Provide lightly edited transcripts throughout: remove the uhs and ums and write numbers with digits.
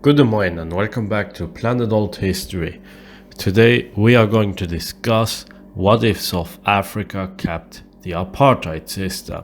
Good morning and welcome back to Planet Althistory. Today we are going to discuss what if South Africa kept the apartheid system.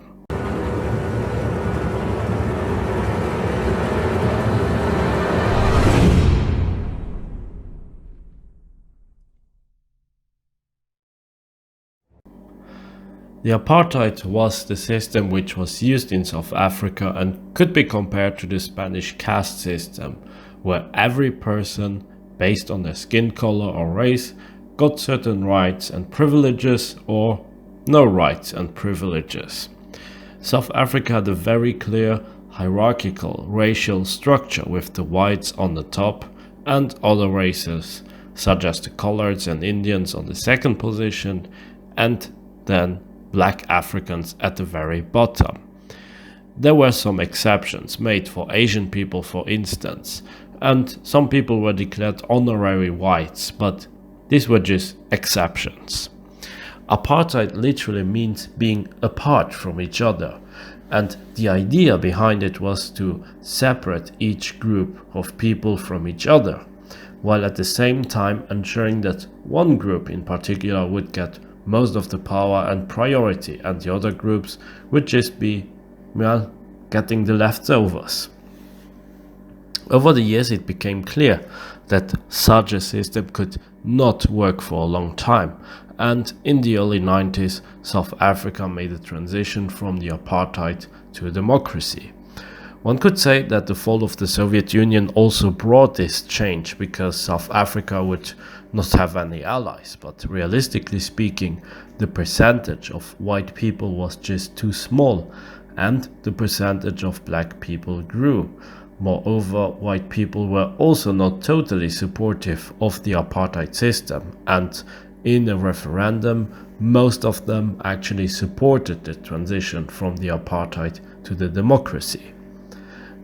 The apartheid was the system which was used in South Africa and could be compared to the Spanish caste system, where every person, based on their skin color or race, got certain rights and privileges or no rights and privileges. South Africa had a very clear hierarchical racial structure with the whites on the top and other races, such as the coloreds and Indians on the second position, and then Black Africans at the very bottom. There were some exceptions made for Asian people, for instance, and some people were declared honorary whites, but these were just exceptions. Apartheid literally means being apart from each other, and the idea behind it was to separate each group of people from each other, while at the same time ensuring that one group in particular would get most of the power and priority, and the other groups would just be, getting the leftovers. Over the years it became clear that such a system could not work for a long time, and in the early 90s South Africa made a transition from the apartheid to a democracy. One could say that the fall of the Soviet Union also brought this change, because South Africa would not have any allies, but realistically speaking, the percentage of white people was just too small, and the percentage of black people grew. Moreover, white people were also not totally supportive of the apartheid system, and in a referendum, most of them actually supported the transition from the apartheid to the democracy.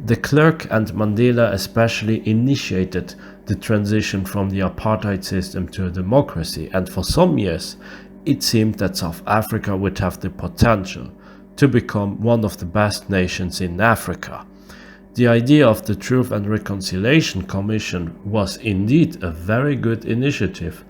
De Klerk and Mandela especially initiated the transition from the apartheid system to a democracy, and for some years it seemed that South Africa would have the potential to become one of the best nations in Africa. The idea of the Truth and Reconciliation Commission was indeed a very good initiative,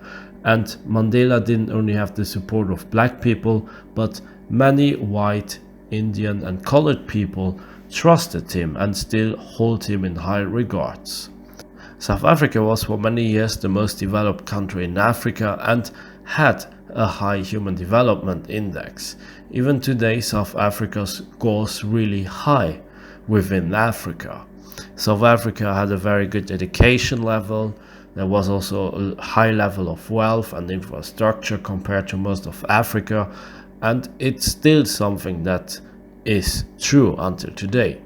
and Mandela didn't only have the support of black people, but many white, Indian and colored people trusted him and still hold him in high regards. South Africa was for many years the most developed country in Africa and had a high human development index. Even today South Africa scores really high within Africa. South Africa had a very good education level. There was also a high level of wealth and infrastructure compared to most of Africa, and it's still something that is true until today.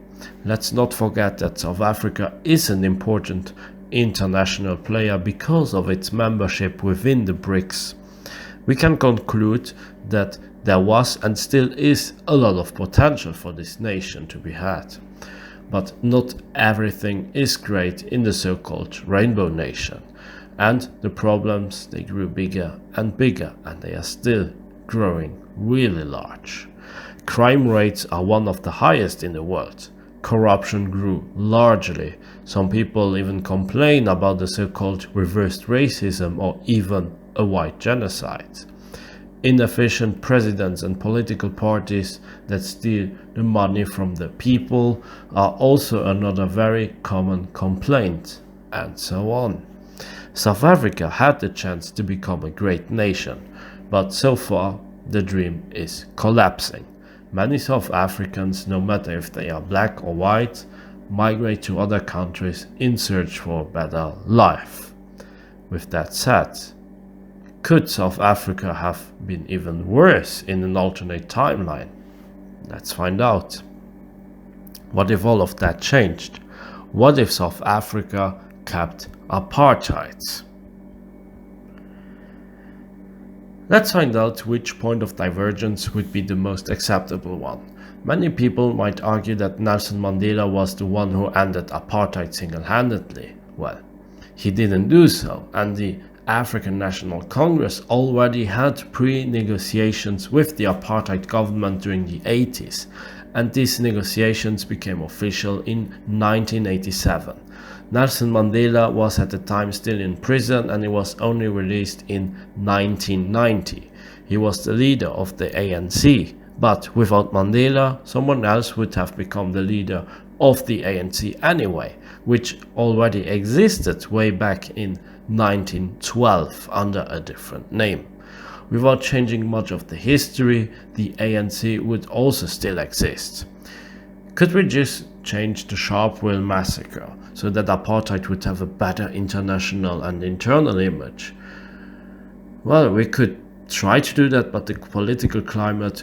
Let's not forget that South Africa is an important international player because of its membership within the BRICS. We can conclude that there was and still is a lot of potential for this nation to be had. But not everything is great in the so-called Rainbow Nation, and the problems, they grew bigger and bigger, and they are still growing really large. Crime rates are one of the highest in the world. Corruption grew largely. Some people even complain about the so-called reversed racism or even a white genocide. Inefficient presidents and political parties that steal the money from the people are also another very common complaint, and so on. South Africa had the chance to become a great nation, but so far the dream is collapsing. Many South Africans, no matter if they are black or white, migrate to other countries in search for a better life. With that said, could South Africa have been even worse in an alternate timeline? Let's find out. What if all of that changed? What if South Africa kept apartheid? Let's find out which point of divergence would be the most acceptable one. Many people might argue that Nelson Mandela was the one who ended apartheid single-handedly. Well, he didn't do so, and the African National Congress already had pre-negotiations with the apartheid government during the 80s, and these negotiations became official in 1987. Nelson Mandela was at the time still in prison and he was only released in 1990. He was the leader of the ANC, but without Mandela, someone else would have become the leader of the ANC anyway, which already existed way back in 1912 under a different name. Without changing much of the history, the ANC would also still exist. Could we just change the Sharpeville massacre so that apartheid would have a better international and internal image? Well, we could try to do that, but the political climate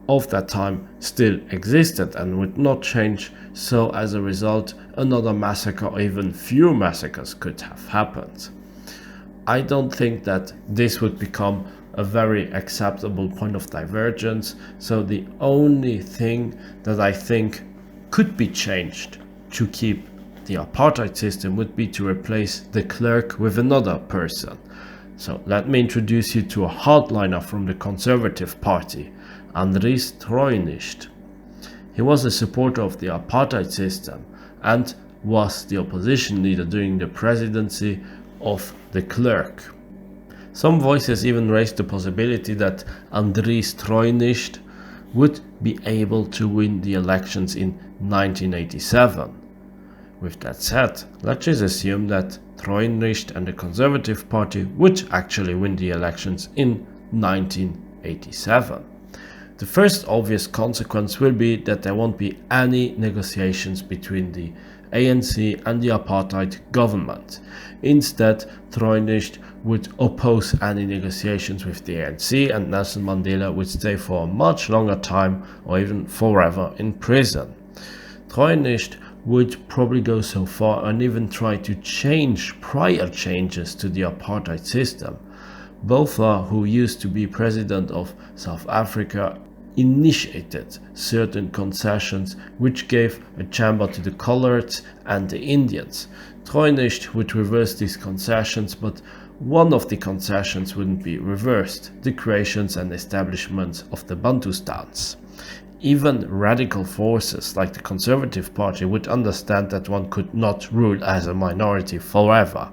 of that time still existed and would not change, so as a result another massacre or even few massacres could have happened. I don't think that this would become a very acceptable point of divergence, so the only thing that I think could be changed to keep the apartheid system would be to replace the clerk with another person. So let me introduce you to a hardliner from the Conservative Party, Andries Troijnicht. He was a supporter of the apartheid system and was the opposition leader during the presidency of the clerk. Some voices even raised the possibility that Andries Troijnicht would be able to win the elections in 1987. With that said, let's just assume that Troijnicht and the Conservative Party would actually win the elections in 1987. The first obvious consequence will be that there won't be any negotiations between the ANC and the apartheid government. Instead, Troijnicht would oppose any negotiations with the ANC and Nelson Mandela would stay for a much longer time or even forever in prison. Troijnicht would probably go so far and even try to change prior changes to the apartheid system. Botha, who used to be president of South Africa, initiated certain concessions which gave a chamber to the coloureds and the Indians. Troijnicht would reverse these concessions, but one of the concessions wouldn't be reversed: the creations and establishments of the Bantustans. Even radical forces like the Conservative Party would understand that one could not rule as a minority forever,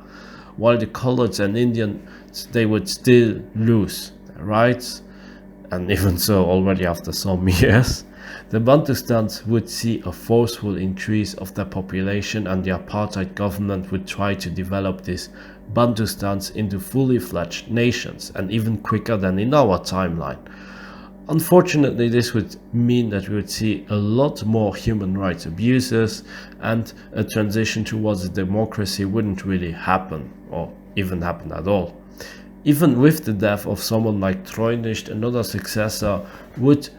while the coloureds and Indians, they would still lose their rights, and even so already after some years. The Bantustans would see a forceful increase of their population and the apartheid government would try to develop these Bantustans into fully fledged nations, and even quicker than in our timeline. Unfortunately, this would mean that we would see a lot more human rights abuses and a transition towards a democracy wouldn't really happen or even happen at all. Even with the death of someone like Troijnicht, another successor would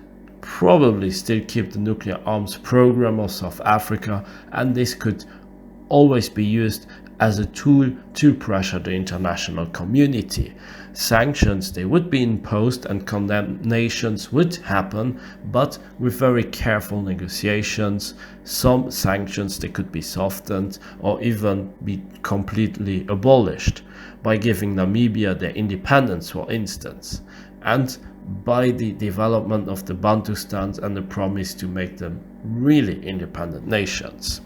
probably still keep the nuclear arms program of South Africa, and this could always be used as a tool to pressure the international community. Sanctions, they would be imposed and condemnations would happen, but with very careful negotiations. Some sanctions, they could be softened or even be completely abolished, by giving Namibia their independence, for instance, and by the development of the Bantustans and the promise to make them really independent nations.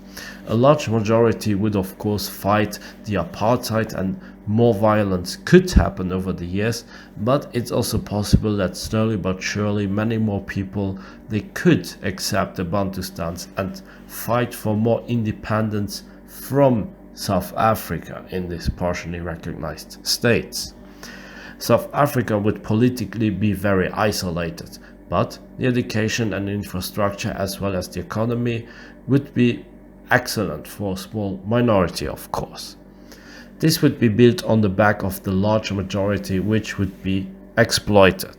A large majority would of course fight the apartheid and more violence could happen over the years, but it's also possible that slowly but surely many more people, they could accept the Bantustans and fight for more independence from South Africa in these partially recognized states. South Africa would politically be very isolated, but the education and infrastructure as well as the economy would be excellent for a small minority, of course. This would be built on the back of the large majority which would be exploited.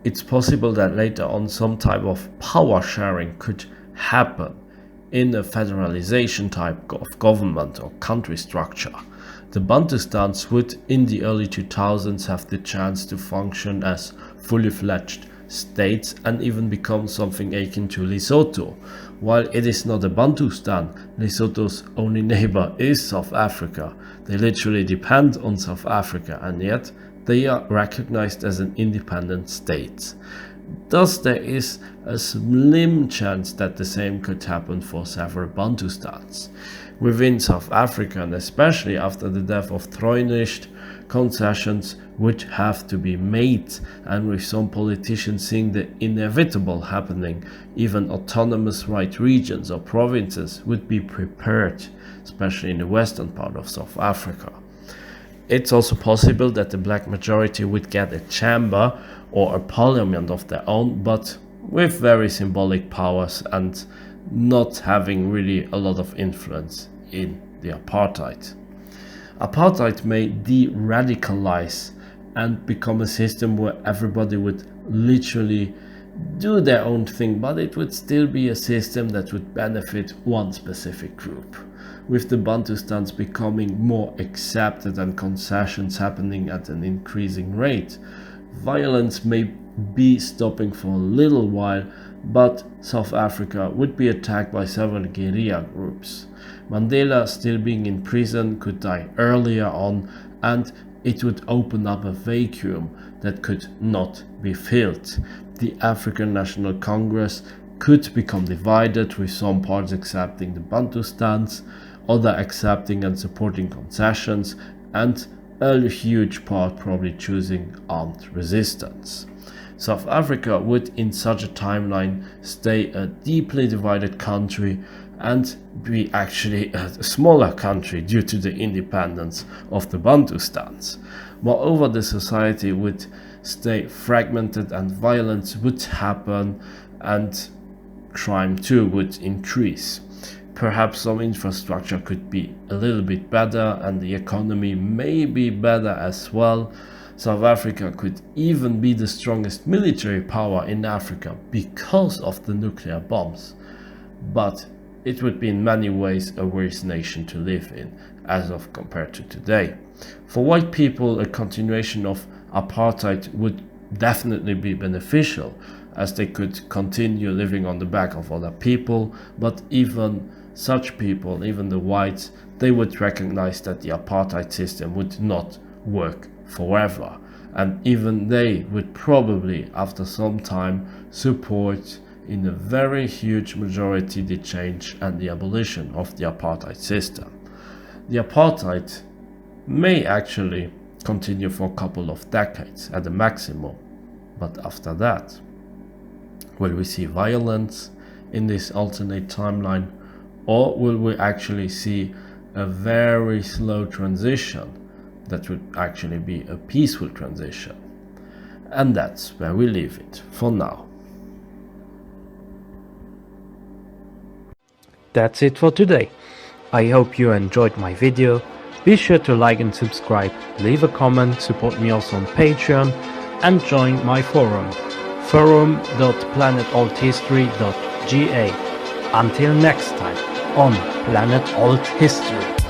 It's possible that later on some type of power sharing could happen in a federalization type of government or country structure. The Bantustans would in the early 2000s have the chance to function as fully fledged states and even become something akin to Lesotho. While it is not a Bantustan, Lesotho's only neighbor is South Africa. They literally depend on South Africa and yet they are recognized as an independent state. Thus, there is a slim chance that the same could happen for several Bantustans. Within South Africa, and especially after the death of Troynicht, concessions would have to be made, and with some politicians seeing the inevitable happening, even autonomous right regions or provinces would be prepared, especially in the western part of South Africa. It's also possible that the black majority would get a chamber or a parliament of their own, but with very symbolic powers and not having really a lot of influence in the apartheid. Apartheid may de-radicalize and become a system where everybody would literally do their own thing, but it would still be a system that would benefit one specific group. With the Bantustans becoming more accepted and concessions happening at an increasing rate, violence may be stopping for a little while, but South Africa would be attacked by several guerrilla groups. Mandela, still being in prison, could die earlier on, and it would open up a vacuum that could not be filled. The African National Congress could become divided, with some parts accepting the Bantustans, others accepting and supporting concessions, and a huge part probably choosing armed resistance. South Africa would, in such a timeline, stay a deeply divided country and be actually a smaller country due to the independence of the Bantustans. Moreover, the society would stay fragmented and violence would happen, and crime too would increase. Perhaps some infrastructure could be a little bit better, and the economy may be better as well. South Africa could even be the strongest military power in Africa because of the nuclear bombs. But it would be in many ways a worse nation to live in, as of compared to today. For white people, a continuation of apartheid would definitely be beneficial, as they could continue living on the back of other people, but even such people, even the whites, they would recognize that the apartheid system would not work forever, and even they would probably after some time support in a very huge majority the change and the abolition of the apartheid system. The apartheid may actually continue for a couple of decades at the maximum, but after that, will we see violence in this alternate timeline, or will we actually see a very slow transition that would actually be a peaceful transition? And that's where we leave it for now. That's it for today. I hope you enjoyed my video. Be sure to like and subscribe, leave a comment, support me also on Patreon, and join my forum, forum.planetalthistory.ga. Until next time on Planet Alt History.